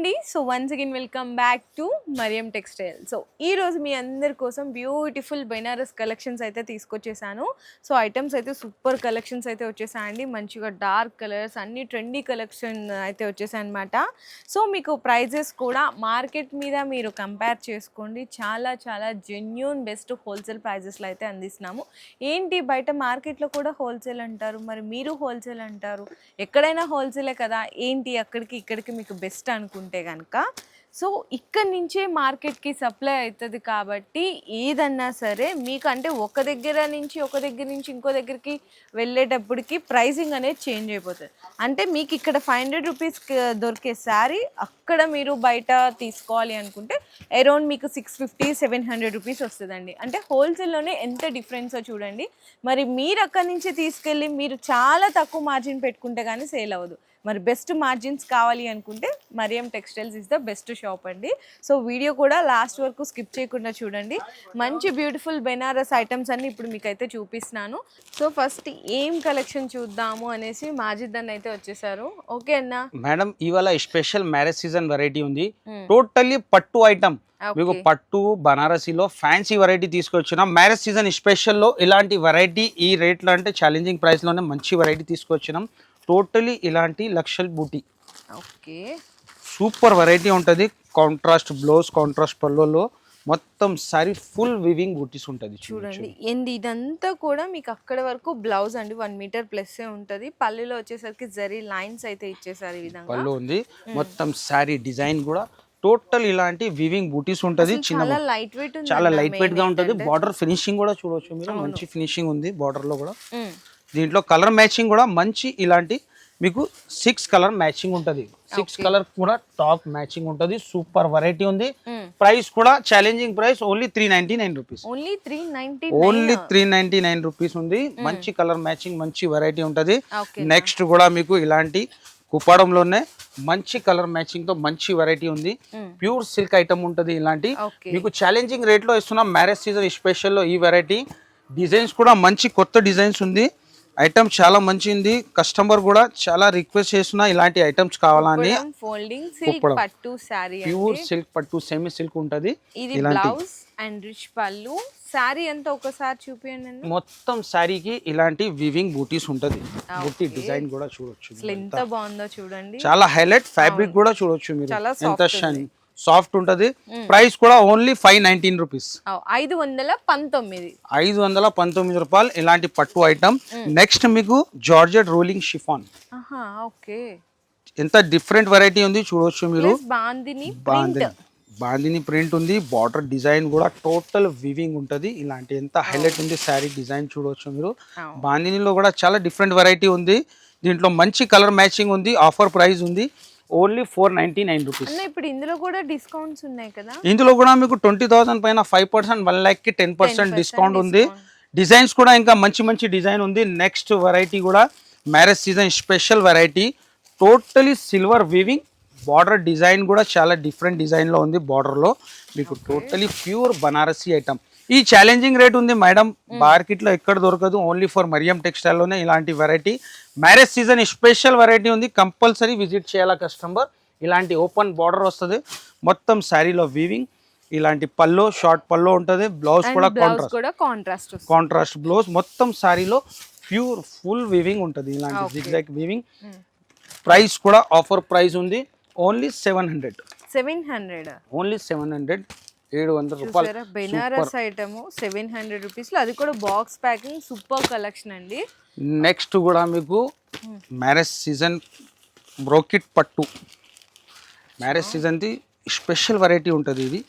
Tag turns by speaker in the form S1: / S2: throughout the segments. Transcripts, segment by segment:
S1: అండి. So once again welcome back to Mariyam textile. So ఈరోజు మీ అందరి కోసం బ్యూటిఫుల్ బెనారస్ కలెక్షన్స్ అయితే తీసుకొచ్చేసాను. సో ఐటమ్స్ అయితే సూపర్ కలెక్షన్స్ అయితే వచ్చేసాయండి. మంచిగా డార్క్ కలర్స్ అన్ని ట్రెండీ కలెక్షన్ అయితే వచ్చేసాయి అనమాట. సో మీకు ప్రైజెస్ కూడా మార్కెట్ మీద మీరు కంపేర్ చేసుకోండి. చాలా చాలా జెన్యూన్ బెస్ట్ హోల్సేల్ ప్రైజెస్లో అయితే అందిస్తున్నాము. ఏంటి బయట మార్కెట్లో కూడా హోల్సేల్ అంటారు, మరి మీరు హోల్సేల్ అంటారు, ఎక్కడైనా హోల్సేలే కదా, ఏంటి అక్కడికి ఇక్కడికి మీకు బెస్ట్ అనుకుంటే కనుక సో ఇక్కడి నుంచే మార్కెట్కి సప్లై అవుతుంది. కాబట్టి ఏదన్నా సరే మీకు అంటే ఒక దగ్గర నుంచి ఇంకో దగ్గరికి వెళ్ళేటప్పటికి ప్రైసింగ్ అనేది చేంజ్ అయిపోతుంది. అంటే మీకు ఇక్కడ 500 రూపీస్కి దొరికే శారీ అక్కడ మీరు బయట తీసుకోవాలి అనుకుంటే అరౌండ్ మీకు 650-700 రూపీస్ వస్తుందండి. అంటే హోల్సేల్లోనే ఎంత డిఫరెన్సో చూడండి. మరి మీరు అక్కడి నుంచి తీసుకెళ్ళి మీరు చాలా తక్కువ మార్జిన్ పెట్టుకుంటే కానీ సేల్ అవ్వదు. మరి బెస్ట్ మార్జిన్స్ కావాలి అనుకుంటే Mariam textiles is the best shop అండి. సో వీడియో కూడా లాస్ట్ వరకు స్కిప్ చేయకుండా చూడండి. మంచి బ్యూటిఫుల్ బెనారస్ ఐటమ్స్ అన్ని ఇప్పుడు మీకైతే చూపిస్తున్నాను. సో ఫస్ట్ ఏం కలెక్షన్ చూద్దాము అనేసి మాజిద్ అన్న అయితే వచ్చేసారు. ఓకే అన్న.
S2: మేడం ఇవాళ స్పెషల్ మ్యారేజ్ సీజన్ వెరైటీ ఉంది. టోటల్లీ పట్టు ఐటమ్, మీకు పట్టు బనారసీలో ఫ్యాన్సీ వెరైటీ తీసుకొచ్చిన మ్యారేజ్ సీజన్ స్పెషల్లో ఇలాంటి వెరైటీ ఈ రేట్లో అంటే ఛాలెంజింగ్ ప్రైస్లోనే మంచి వెరైటీ తీసుకొచ్చినాం. టోటలీ ఇలాంటి లక్షల్ బూటీ,
S1: ఓకే,
S2: సూపర్ వెరైటీ ఉంటుంది. కాంట్రాస్ట్ బ్లౌజ్, కాంట్రాస్ట్ పళ్ళులో మొత్తం సారీ ఫుల్ వివింగ్ బూటీస్ ఉంటుంది
S1: చూడండి. ఏంది ఇదంతా కూడా మీకు అక్కడ వరకు బ్లౌజ్ అండి 1 మీటర్ ప్లస్ ఉంటుంది. పళ్ళులో వచ్చేసరికి జరీ లైన్స్ అయితే ఇచ్చేసారు. ఈ విధంగా
S2: పళ్ళు ఉంది. మొత్తం సారీ డిజైన్ కూడా టోటల్ ఇలాంటి వివింగ్ బూటీస్ ఉంటుంది.
S1: చాలా లైట్ వెయిట్ ఉంది,
S2: చాలా లైట్ వెయిట్ గా ఉంటుంది. బార్డర్ ఫినిషింగ్ కూడా చూడవచ్చు మీరు, మంచి ఫినిషింగ్ ఉంది బార్డర్ లో కూడా. దీంట్లో కలర్ మ్యాచింగ్ కూడా మంచి ఇలాంటి మీకు 6 కలర్ మ్యాచింగ్ ఉంటుంది. 6 కలర్ కూడా టాప్ మ్యాచింగ్ ఉంటుంది. సూపర్ వెరైటీ ఉంది. ప్రైస్ కూడా challenging price only 399 rupees.
S1: Only
S2: 399 rupees ఉంది. మంచి కలర్ మ్యాచింగ్, మంచి వెరైటీ ఉంటుంది. నెక్స్ట్ కూడా మీకు ఇలాంటి కుప్పాడంలోనే మంచి కలర్ మ్యాచింగ్ తో మంచి వెరైటీ ఉంది. ప్యూర్ సిల్క్ ఐటమ్ ఉంటుంది. ఇలాంటి మీకు ఛాలెంజింగ్ రేట్ లో ఇస్తున్నాం మ్యారేజ్ సీజన్ స్పెషల్ లో ఈ వెరైటీ. డిజైన్స్ కూడా మంచి కొత్త డిజైన్స్ ఉంది. ఐటమ్ చాలా మంచి ఉంది. కస్టమర్ కూడా చాలా రిక్వెస్ట్ చేస్తున్నా ఇలాంటి ఐటమ్స్ కావాలని. ప్యూర్ సిల్క్ పట్టు సెమీ సిల్క్ ఉంటది.
S1: బ్లౌజ్ అండ్ రిచ్ పళ్ళు. సారీ అంతా ఒకసారి చూపియండి.
S2: మొత్తం సారీకి ఇలాంటి వివింగ్ బూటీస్ ఉంటది. బూటీ డిజైన్ కూడా చూడొచ్చు
S1: ఎంత బాగుందో చూడండి.
S2: చాలా హైలైట్. ఫ్యాబ్రిక్ కూడా చూడొచ్చు మీరు, ఎంత షైనింగ్ సాఫ్ట్ ఉంటది. ప్రైస్ కూడా ఓన్లీ 519 రూపీస్. 519 రూపాయలు ఇలాంటి పట్టు ఐటమ్. నెక్స్ట్ మీకు జార్జెట్ రోలింగ్ షిఫాన్. ఎంత డిఫరెంట్ వెరైటీ ఉంది చూడొచ్చు మీరు. బాందిని ప్రింట్ ఉంది. బార్డర్ డిజైన్ కూడా టోటల్ వివింగ్ ఉంటది. ఇలాంటి ఎంత హైలైట్ ఉంది శారీ డిజైన్ చూడొచ్చు మీరు. బాందినిలో కూడా చాలా డిఫరెంట్ వెరైటీ ఉంది. దీంట్లో మంచి కలర్ మ్యాచింగ్ ఉంది. ఆఫర్ ప్రైస్ ఉంది ఓన్లీ 499 రూపీస్.
S1: ఇప్పుడు ఇందులో కూడా డిస్కౌంట్స్ ఉన్నాయి కదా.
S2: ఇందులో కూడా మీకు 20,000 పైన 5%, 1 lakh కి 10% డిస్కౌంట్ ఉంది. డిజైన్స్ కూడా ఇంకా మంచి మంచి డిజైన్ ఉంది. నెక్స్ట్ వెరైటీ కూడా marriage season special variety. Totally silver weaving. Border design కూడా చాలా డిఫరెంట్ డిజైన్ లో ఉంది. బార్డర్ లో మీకు టోటలీ ప్యూర్ బనారసీ ఐటమ్. ఈ ఛాలెంజింగ్ రేట్ ఉంది మేడం, మార్కెట్ లో ఎక్కడ దొరకదు. ఓన్లీ ఫర్ మరియం టెక్స్టైల్ లోనే ఇలాంటి variety. Marriage season special variety ఉంది. కంపల్సరీ విజిట్ చేయాలా కస్టమర్. ఇలాంటి ఓపెన్ బార్డర్ వస్తుంది. మొత్తం శారీలో వీవింగ్. ఇలాంటి పల్లో షార్ట్ పల్లో ఉంటుంది. బ్లౌజ్ కూడా కాంట్రాస్ట్ బ్లౌజ్. మొత్తం శారీలో ప్యూర్ ఫుల్ వీవింగ్ ఉంటుంది. ఇలాంటి జిగ్జాగ్ వీవింగ్. ప్రైస్ కూడా ఆఫర్ ప్రైస్ ఉంది ఓన్లీ 700. ఓన్లీ 700. 700 రూపాయలు
S1: బెనారస్ ఐటమ్ 700 రూపీస్ లో, అది కూడా బాక్స్ ప్యాకింగ్. సూపర్ కలెక్షన్ అండి.
S2: నెక్స్ట్ కూడా మీకు మ్యారేజ్ సీజన్ బ్రోకెట్ పట్టు. Marriage season the special variety ఉంటుంది. ఇది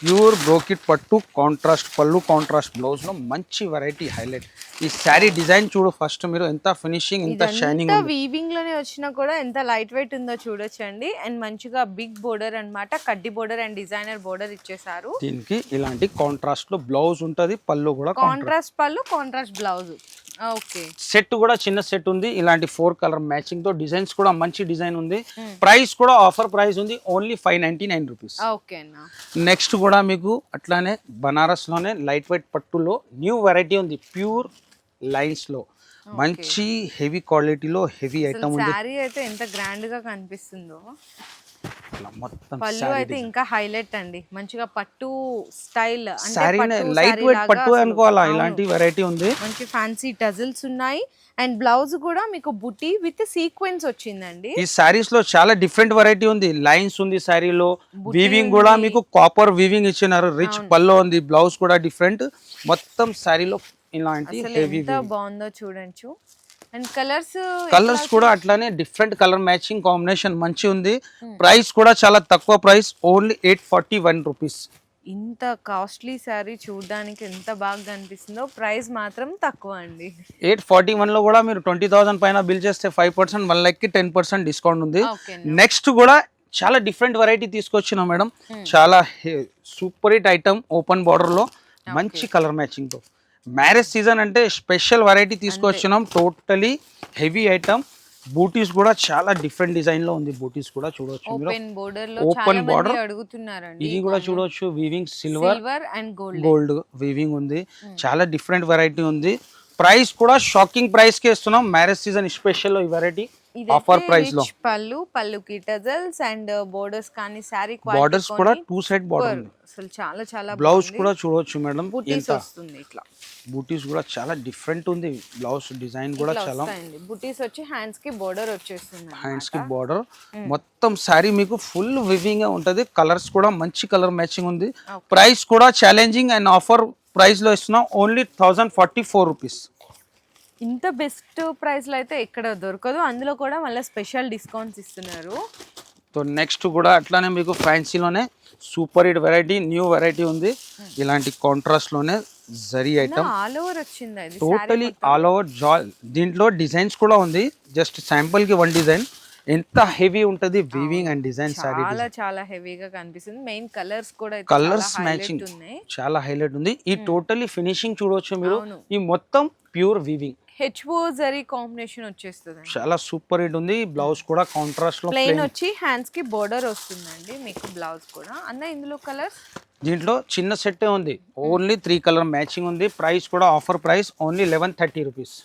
S2: ప్యూర్ బ్రోకెట్ పట్టు, కాంట్రాస్ట్ పళ్ళు, కాంట్రాస్ట్ బ్లౌజ్ లో మంచి వెరైటీ హైలైట్. ఈ శారీ డిజైన్ చూడు ఫస్ట్ మీరు, ఎంత ఫినిషింగ్, ఎంత షైనింగ్.
S1: వీవింగ్ లోనే వచ్చినా కూడా ఎంత లైట్ వెయిట్ ఉందో చూడొచ్చండి. అండ్ మంచిగా బిగ్ బోర్డర్ అన్నమాట, కడ్డీ బోర్డర్ అండ్ డిజైనర్ బోర్డర్ ఇచ్చేసారు.
S2: దీనికి ఇలాంటి కాంట్రాస్ట్ లో బ్లౌజ్ ఉంటది. పళ్ళు కూడా
S1: కాంట్రాస్ట్ పళ్ళు, కాంట్రాస్ట్ బ్లౌజ్. ఓకే,
S2: సెట్ కూడా చిన్న సెట్ ఉంది. ఇలాంటి 4 కలర్ మ్యాచింగ్ తో డిజైన్స్ కూడా మంచి డిజైన్ ఉంది. ప్రైస్ కూడా ఆఫర్ ప్రైస్ ఉంది ఓన్లీ 599 రూపీస్. నెక్స్ట్ కూడా మీకు అట్లానే బనారస్ లోనే లైట్ వెయిట్ పట్టులో న్యూ వెరైటీ ఉంది. ప్యూర్ లైన్స్ లో మంచి హెవీ క్వాలిటీలో హెవీ ఐటమ్ ఉంది.
S1: సారీ అయితే ఎంత గ్రాండ్ గా కనిపిస్తుందో.
S2: ఇట్లా మొత్తం
S1: పళ్ళు అయితే ఇంకా హైలైట్ అండి, మంచిగా పట్టు స్టైల్, అంటే
S2: శారీ
S1: పట్టు
S2: లైట్
S1: saree
S2: వెయిట్
S1: లాగా
S2: పట్టు
S1: అసలు.
S2: అనుకోవాలా,
S1: అవును.
S2: ఇలాంటి వెరైటీ ఉంది.
S1: మంచి ఫ్యాన్సీ టజిల్స్ ఉన్నాయి అండ్ బ్లౌజ్ కూడా మీకు బుటీ విత్ సీక్వెన్స్ వచ్చిందండి.
S2: ఈ శారీస్ లో చాలా డిఫరెంట్ వెరైటీ ఉంది, లైన్స్ ఉంది శారీలో,
S1: బుటీ
S2: వీవింగ్ కూడా
S1: ఉంది.
S2: మీకు కాపర్ వీవింగ్ ఇచ్చినారు, రిచ్ పల్లో ఉంది, బ్లౌజ్ కూడా డిఫరెంట్, మొత్తం శారీలో ఇలాంటి
S1: అసలు
S2: హెవీ
S1: ఎంత బాగుందో చూడొచ్చు. అండ్ కలర్స్
S2: కలర్స్ కూడా అట్లానే డిఫరెంట్ కలర్ మ్యాచింగ్ కాంబినేషన్ మంచి ఉంది. ప్రైస్ కూడా చాలా తక్కువ ప్రైస్, ఓన్లీ 841 రూపీస్.
S1: ఇంత కాస్ట్లీ శారీ చూడడానికి ఎంత బాగా కనిపిస్తుందో, ప్రైస్ మాత్రం తక్కువ అండి.
S2: 841 లో కూడా మీరు 20,000 పైన బిల్ చేస్తే 5%, 1 లైక్ కి 10% డిస్కౌంట్ ఉంది.
S1: ఓకే.
S2: నెక్స్ట్ కూడా చాలా డిఫరెంట్ వెరైటీ తీసుకొచ్చినాం మేడం, చాలా super hit item, open border లో మంచి కలర్ మ్యాచింగ్ తో. మ్యారేజ్ సీజన్ అంటే స్పెషల్ వెరైటీ తీసుకొచ్చినాం, టోటలీ హెవీ ఐటమ్. బూటీస్ కూడా చాలా డిఫరెంట్ డిజైన్ లో ఉంది, బూటీస్ కూడా చూడొచ్చు మీరు.
S1: ఓపెన్ బోర్డర్ లో
S2: ఓపెన్
S1: చాలా
S2: బార్డర్
S1: మంది అడుగుతున్నారండి.
S2: ఇది కూడా చూడొచ్చు, weaving silver
S1: and
S2: gold weaving ఉంది, చాలా డిఫరెంట్ వెరైటీ ఉంది. ప్రైస్ కూడా షాకింగ్ ప్రైస్ కి ఇస్తున్నాం, మ్యారేజ్ సీజన్ స్పెషల్ ఈ వెరైటీ ఆఫర్ ప్రైస్ లో.
S1: పళ్ళుకి టజల్స్ అండ్ బోర్డర్స్ కానీ సారీ
S2: బార్డర్స్ కూడా 2 సైడ్ బార్డర్ ఉంది.
S1: అసలు చాలా చాలా
S2: బ్లౌజ్ కూడా చూడొచ్చు మేడం,
S1: బుటీస్ వస్తుంది ఇట్లా.
S2: బూటీస్ కూడా చాలా డిఫరెంట్ ఉంది, బ్లౌజ్ డిజైన్ కూడా చాలా.
S1: బుటీస్ వచ్చి హ్యాండ్స్ కి బోర్డర్ వచ్చేస్తుంది,
S2: హ్యాండ్స్ కి బార్డర్, మొత్తం సారీ మీకు ఫుల్ వివింగ్ గా ఉంటది. కలర్స్ కూడా మంచి కలర్ మ్యాచింగ్ ఉంది. ప్రైస్ కూడా ఛాలెంజింగ్ అండ్ ఆఫర్ ప్రైస్ లో ఇస్తున్నాం, ఓన్లీ 1044 రూపీస్.
S1: ఇంత బెస్ట్ ప్రైస్ లో అయితే ఎక్కడ దొరకదు, అందులో కూడా మళ్ళీ స్పెషల్ డిస్కౌంట్స్ ఇస్తున్నారు.
S2: సో నెక్స్ట్ కూడా అట్లానే మీకు ఫ్యాన్సీలోనే super hit variety, new variety ఉంది, ఇలాంటి కాంట్రాస్ట్ లోనే జరీ ఐటమ్
S1: ఆల్ ఓవర్ వచ్చింది, అది
S2: టోటలీ ఆల్ ఓవర్ దీంట్లో డిజైన్స్ కూడా ఉంది. జస్ట్ శాంపుల్ కి 1 డిజైన్, ఎంత హెవీ ఉంటది వీవింగ్ అండ్ డిజైన్ సారీ,
S1: చాలా చాలా హెవీగా కనిపిస్తుంది. మెయిన్ కలర్స్ కూడా
S2: కలర్స్ మ్యాచింగ్ చాలా హైలైట్ ఉంది. ఈ టోటలీ ఫినిషింగ్ చూడవచ్చు మీరు, ఈ మొత్తం pure weaving
S1: HO zari combination వచ్చేస్తుంది,
S2: చాలా సూపర్ హిట్ ఉంది. బ్లౌజ్ కూడా కాంట్రాస్ట్ లో
S1: ప్లెయిన్ వచ్చి హ్యాండ్స్ కి బోర్డర్ వస్తుందండి మీకు. బ్లౌజ్ కూడా అన్న ఇందులో కలర్స్,
S2: దీంట్లో చిన్న సెట్ ఉంది, ఓన్లీ 3 కలర్ మ్యాచింగ్ ఉంది. ప్రైస్ కూడా ఆఫర్ ప్రైస్, ఓన్లీ 1130 రూపీస్.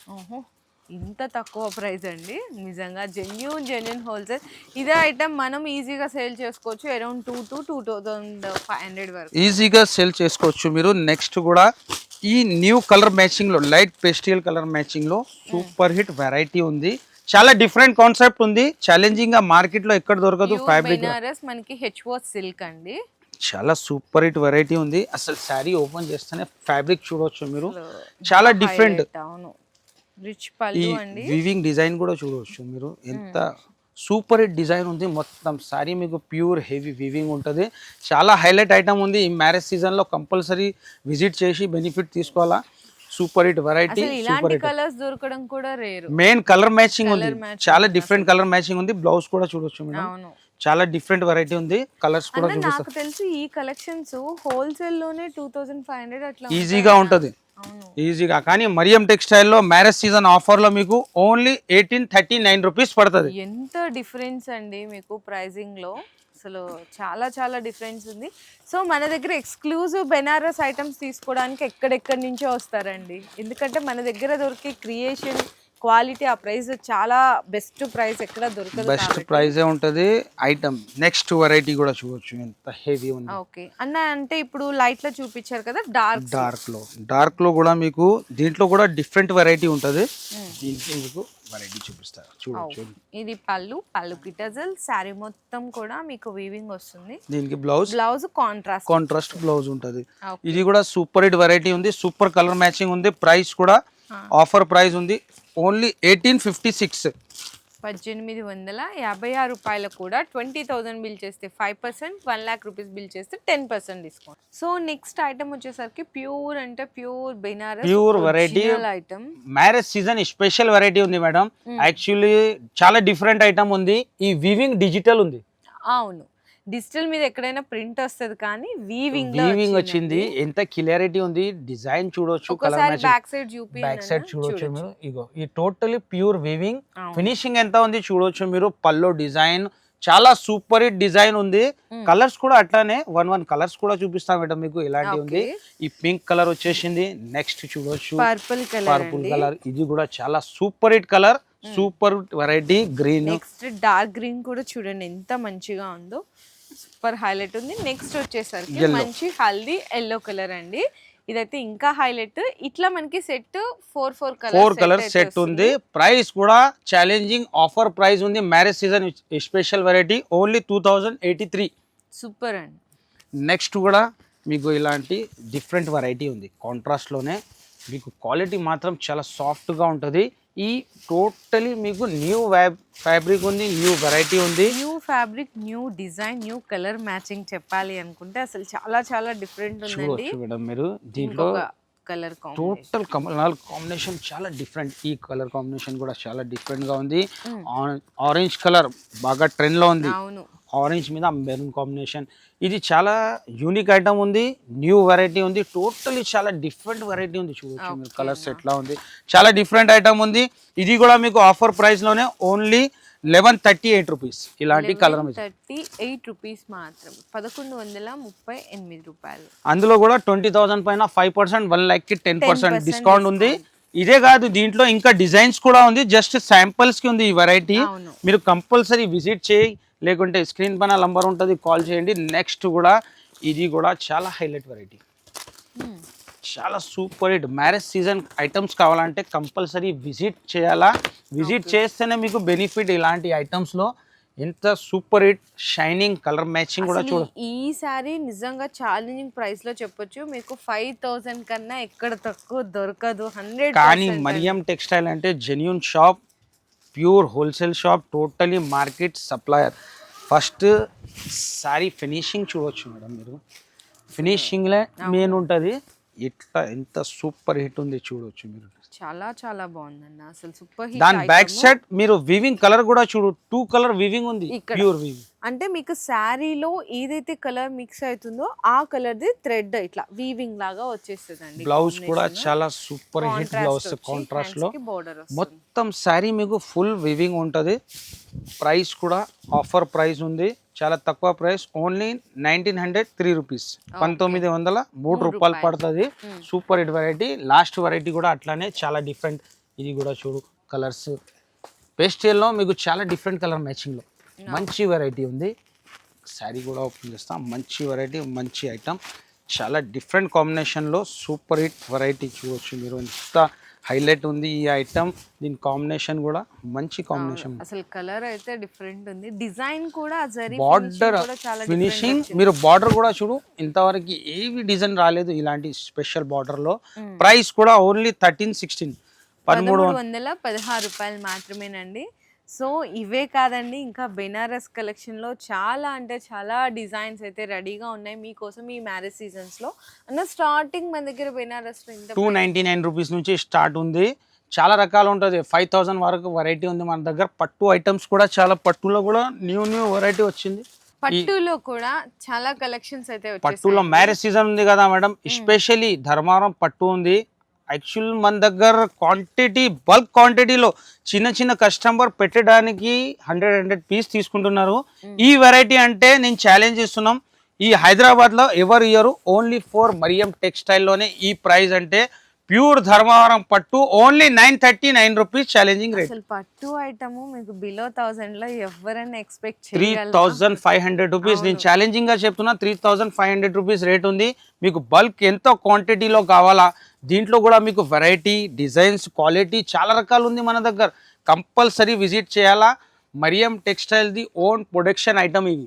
S1: ఇంత తక్కువ ప్రైస్ అండి, నిజంగా జెన్యూన్ హోల్సేల్. ఇదే ఐటమ్ మనం ఈజీగా సేల్ చేసుకోవచ్చు, అరౌండ్ 2 to 2,500 వరకు
S2: ఈజీగా సేల్ చేసుకోవచ్చు మీరు. నెక్స్ట్ కూడా ఈ న్యూ కలర్ మ్యాచింగ్ లో, లైట్ పేస్టల్ కలర్ మ్యాచింగ్ లో సూపర్ హిట్ వెరైటీ ఉంది, చాలా డిఫరెంట్ కాన్సెప్ట్ ఉంది, ఛాలెంజింగ్ గా మార్కెట్ లో ఎక్కడ దొరకదు. ఫ్యాబ్రిక్
S1: మనకి హెచ్ఓ సిల్క్ అండి,
S2: చాలా సూపర్ హిట్ వెరైటీ ఉంది. అసలు శారీ ఓపెన్ చేస్తేనే ఫ్యాబ్రిక్ చూడవచ్చు మీరు, చాలా డిఫరెంట్.
S1: రిచ్ పళ్ళు అండి,
S2: వీవింగ్ డిజైన్ కూడా చూడవచ్చు మీరు, ఎంత సూపర్ హిట్ డిజైన్ ఉంది. మొత్తం సారీ మీకు ప్యూర్ హెవీ వీవింగ్ ఉంటుంది, చాలా హైలైట్ ఐటమ్ ఉంది. ఈ మ్యారేజ్ సీజన్ లో కంపల్సరీ విజిట్ చేసి బెనిఫిట్ తీసుకోవాలా. Super hit variety, super hit
S1: colours దొరకడం కూడా రేర్.
S2: మెయిన్ కలర్ మ్యాచింగ్ ఉంది, చాలా డిఫరెంట్ కలర్ మ్యాచింగ్ ఉంది. బ్లౌజ్ కూడా చూడొచ్చు మేడం, చాలా డిఫరెంట్ వెరైటీ ఉంది. కలర్స్ కూడా
S1: నాకు తెలిసి ఈ కలెక్షన్స్ హోల్సేల్ లోనే 2,500 అట్లా
S2: ఈజీగా ఉంటది, ఈజీగా. కానీ మరియం టెక్స్టైల్ లో మ్యారేజ్ సీజన్ ఆఫర్ లో మీకు ఓన్లీ 1839 రూపీస్ పడుతుంది.
S1: ఎంత డిఫరెన్స్ అండి మీకు ప్రైజింగ్ లో, అసలు చాలా చాలా డిఫరెన్స్ ఉంది. సో మన దగ్గర ఎక్స్క్లూజివ్ బెనారస్ ఐటమ్స్ తీసుకోవడానికి ఎక్కడెక్కడి నుంచో వస్తారండి, ఎందుకంటే మన దగ్గర దొరికే క్రియేషన్ క్వాలిటీ, ఆ ప్రైస్ చాలా బెస్ట్ ప్రైస్, ఎక్కడ దొరకదు,
S2: బెస్ట్ ప్రైజే ఉంటది ఐటమ్. నెక్స్ట్ వెరైటీ కూడా చూడొచ్చు, ఎంత హెవీ ఉంది.
S1: ఓకే అన్న, అంటే ఇప్పుడు లైట్ లో చూపించారు కదా,
S2: డార్క్ లో కూడా మీకు దీంట్లో కూడా డిఫరెంట్ వెరైటీ ఉంటది. దీంట్లో మీకు వెరైటీ చూపిస్తారు చూడొచ్చు.
S1: ఇది పళ్ళుకి టజల్, సారీ మొత్తం కూడా మీకు వీవింగ్ వస్తుంది.
S2: దీనికి బ్లౌజ్ కాంట్రాస్ట్ బ్లౌజ్ ఉంటది. ఇది కూడా సూపర్ హిట్ వెరైటీ ఉంది, సూపర్ కలర్ మ్యాచింగ్ ఉంది. ప్రైస్ కూడా ఆఫర్ ప్రైస్ ఉంది, ఓన్లీ 1856.
S1: 1856 రూపాయలు కూడా 20,000 బిల్ చేస్తే 5%, 1 lakh రూపీస్ బిల్ చేస్తే 10% డిస్కౌంట్. సో నెక్స్ట్ ఐటమ్ వచ్చేసరికి ప్యూర్ అంటే pure Banaras,
S2: pure variety
S1: item.
S2: Marriage season special variety ఉంది మేడం. యాక్చువల్లీ చాలా డిఫరెంట్ ఐటమ్ ఉంది. ఈ వీవింగ్ డిజిటల్ ఉంది.
S1: అవును, డిజిటల్ మీద ఎక్కడైనా ప్రింట్ వస్తుంది, కానీ వీవింగ్
S2: వచ్చింది. ఎంత క్లియరిటీ ఉంది, డిజైన్ చూడొచ్చు,
S1: బ్యాక్ సైడ్
S2: చూడొచ్చు మీరు. ఇగో ఈ టోటలీ ప్యూర్ వీవింగ్, ఫినిషింగ్ ఎంత ఉంది చూడొచ్చు మీరు. పల్లో డిజైన్ చాలా సూపర్ హిట్ డిజైన్ ఉంది. కలర్స్ కూడా అట్లానే 1 కలర్స్ కూడా చూపిస్తాం మేడం మీకు, ఇలాంటి ఉంది. ఈ పింక్ కలర్ వచ్చేసింది. నెక్స్ట్ చూడొచ్చు పర్పుల్ కలర్, ఇది కూడా చాలా super hit colour, super variety green.
S1: Next dark green కూడా చూడండి ఎంత మంచిగా ఉందో, సూపర్ హైలైట్ ఉంది. నెక్స్ట్ వచ్చేసరికి మంచి హల్దీ ఎల్లో కలర్ అండి, ఇదైతే ఇంకా హైలైట్. ఇట్లా మనకి సెట్ 4
S2: కలర్ సెట్ ఉంది. ప్రైస్ కూడా ఛాలెంజింగ్ ఆఫర్ ప్రైస్ ఉంది. Marriage season special variety only 2083.
S1: Super అండి.
S2: నెక్స్ట్ కూడా మీకు ఇలాంటి డిఫరెంట్ వెరైటీ ఉంది, కాంట్రాస్ట్లోనే మీకు క్వాలిటీ మాత్రం చాలా సాఫ్ట్గా ఉంటుంది. ఈ టోటలీ మీకు న్యూ ఫ్యాబ్రిక్ ఉంది, న్యూ వెరైటీ ఉంది.
S1: New fabric, new design, new colour matching చెప్పాలి అనుకుంటే అసలు చాలా చాలా డిఫరెంట్ ఉందండి.
S2: మేడం మీరు దీంట్లో
S1: కలర్
S2: టోటల్ కలర్ కాంబినేషన్ చాలా డిఫరెంట్. ఈ కలర్ కాంబినేషన్ కూడా చాలా డిఫరెంట్ గా ఉంది. ఆరెంజ్ కలర్ బాగా ట్రెండ్ లో ఉంది.
S1: అవును,
S2: ఆరెంజ్ మీద మెరూన్ కాంబినేషన్. ఇది చాలా యూనిక్ ఐటమ్ ఉంది, న్యూ వెరైటీ ఉంది, టోటలీ చాలా డిఫరెంట్ వెరైటీ ఉంది. చూడొచ్చు మీరు కలర్స్ ఎట్లా ఉంది, చాలా డిఫరెంట్ ఐటమ్ ఉంది. ఇది కూడా మీకు ఆఫర్ ప్రైస్ లోనే ఓన్లీ 1138 రూపీస్. ఇలాంటి కలర్
S1: 38 రూపీస్ మాత్రం, 1138 రూపాయలు.
S2: అందులో కూడా 20,000 పైన 5%, 1 lakh కి 10% డిస్కౌంట్ ఉంది. ఇదే కాదు, దీంట్లో ఇంకా డిజైన్స్ కూడా ఉంది. జస్ట్ శాంపుల్స్ కి ఉంది ఈ వెరైటీ. మీరు కంపల్సరీ విజిట్ చేయి, లేకుంటే స్క్రీన్ పైన నంబర్ ఉంటుంది, కాల్ చేయండి. నెక్స్ట్ కూడా ఇది కూడా చాలా హైలైట్ వెరైటీ, చాలా super hit. Marriage season items కావాలంటే కంపల్సరీ విజిట్ చేయాలా. విజిట్ చేస్తేనే మీకు బెనిఫిట్. ఇలాంటి ఐటమ్స్లో ఎంత super hit shining colour matching కూడా చూడ.
S1: ఈ సారీ నిజంగా ఛాలెంజింగ్ ప్రైస్ లో చెప్పొచ్చు, మీకు 5,000 కన్నా ఎక్కడ తక్కువ దొరకదు. 100.
S2: కానీ మరియం టెక్స్టైల్ అంటే genuine shop, pure wholesale shop, totally market supplier. First sorry finishing చూడవచ్చు మేడం మీరు, ఫినిషింగ్లే మెయిన్ ఉంటుంది. ఇట్లా ఎంత సూపర్ హిట్ ఉంది చూడవచ్చు మీరు,
S1: చాలా చాలా బాగుందండి అసలు సూపర్ హిట్.
S2: దాని బ్యాక్ సైడ్ మీరు వీవింగ్ కలర్ కూడా చూడు, 2 కలర్ వీవింగ్ ఉంది, ప్యూర్ వీవింగ్.
S1: అంటే మీకు శారీలో ఏదైతే కలర్ మిక్స్ అవుతుందో ఆ కలర్ ది థ్రెడ్ ఇట్లా వీవింగ్ లాగా వచ్చేస్తుందండి.
S2: బ్లౌజ్ కూడా చాలా సూపర్ హిట్ బ్లౌజ్, కాంట్రాస్ట్ లో మొత్తం శారీ మీకు ఫుల్ వీవింగ్ ఉంటుంది. ప్రైస్ కూడా ఆఫర్ ప్రైస్ ఉంది, చాలా తక్కువ ప్రైస్, ఓన్లీ 1903 రూపీస్, 1903 రూపాయలు పడుతుంది. Super hit variety. Last variety కూడా అట్లానే చాలా డిఫరెంట్. ఇది కూడా చూడు కలర్స్, పేస్టల్లో మీకు చాలా డిఫరెంట్ కలర్ మ్యాచింగ్లో మంచి వెరైటీ ఉంది. శారీ కూడా ఓపెన్ చేస్తాం. మంచి వెరైటీ, మంచి ఐటమ్, చాలా డిఫరెంట్ కాంబినేషన్లో సూపర్ హిట్ వెరైటీ చూడవచ్చు మీరు. ఎంత హైలైట్ ఉంది ఈ ఐటమ్, దీని కాంబినేషన్ కూడా మంచి కాంబినేషన్.
S1: అసలు కలర్ అయితే డిఫరెంట్ ఉంది, డిజైన్ కూడా
S2: బార్డర్ ఫినిషింగ్ మీరు బార్డర్ కూడా చూడు, ఇంతవరకు ఏవి డిజైన్ రాలేదు ఇలాంటి స్పెషల్ బార్డర్ లో. ప్రైస్ కూడా ఓన్లీ 1316,
S1: 1316 రూపాయలు మాత్రమేనండి. సో ఇవే కాదండి, ఇంకా బెనారస్ కలెక్షన్లో చాలా అంటే చాలా డిజైన్స్ అయితే రెడీగా ఉన్నాయి మీకోసం ఈ మ్యారేజ్ సీజన్స్లో. అన్న స్టార్టింగ్ మన దగ్గర బెనారస్లో
S2: 299 రూపీస్ నుంచి స్టార్ట్ ఉంది. చాలా రకాలు ఉంటుంది, 5000 వరకు వెరైటీ ఉంది మన దగ్గర. పట్టు ఐటమ్స్ కూడా చాలా, పట్టులో కూడా న్యూ వెరైటీ వచ్చింది.
S1: పట్టులో కూడా చాలా కలెక్షన్స్ అయితే వచ్చాయి.
S2: పట్టులో మ్యారేజ్ సీజన్ ఉంది కదా మేడం, ఎస్పెషల్లీ ధర్మారం పట్టు ఉంది. యాక్చువల్ మన దగ్గర క్వాంటిటీ, బల్క్ క్వాంటిటీలో చిన్న కస్టమర్ పెట్టడానికి 100 పీస్ తీసుకుంటున్నారు. ఈ వెరైటీ అంటే నేను ఛాలెంజ్ ఇస్తున్నాం, ఈ హైదరాబాద్లో ఎవరు ఇయ్యరు, ఓన్లీ ఫర్ మరియం టెక్స్టైల్లోనే ఈ ప్రైస్. అంటే ప్యూర్ ధర్మవరం పట్టు ఓన్లీ 939 రూపీస్ ఛాలెంజింగ్ రేట్.
S1: అసలు పట్టు ఐటమ్ మీకు బిలో 1000 లో ఎవరైనా ఎక్స్పెక్ట్
S2: 3500 రూపీస్. నేను ఛాలెంజింగ్ గా చెప్తున్నా, 3500 రూపీస్ రేట్ ఉంది. మీకు బల్క్ ఎంత క్వాంటిటీలో కావాలా, దీంట్లో కూడా మీకు వెరైటీ, డిజైన్స్, క్వాలిటీ చాలా రకాలు ఉంది మన దగ్గర. కంపల్సరీ విజిట్ చేయాలా. మరియం టెక్స్టైల్ ది ఓన్ ప్రొడక్షన్ ఐటమ్ ఇవి.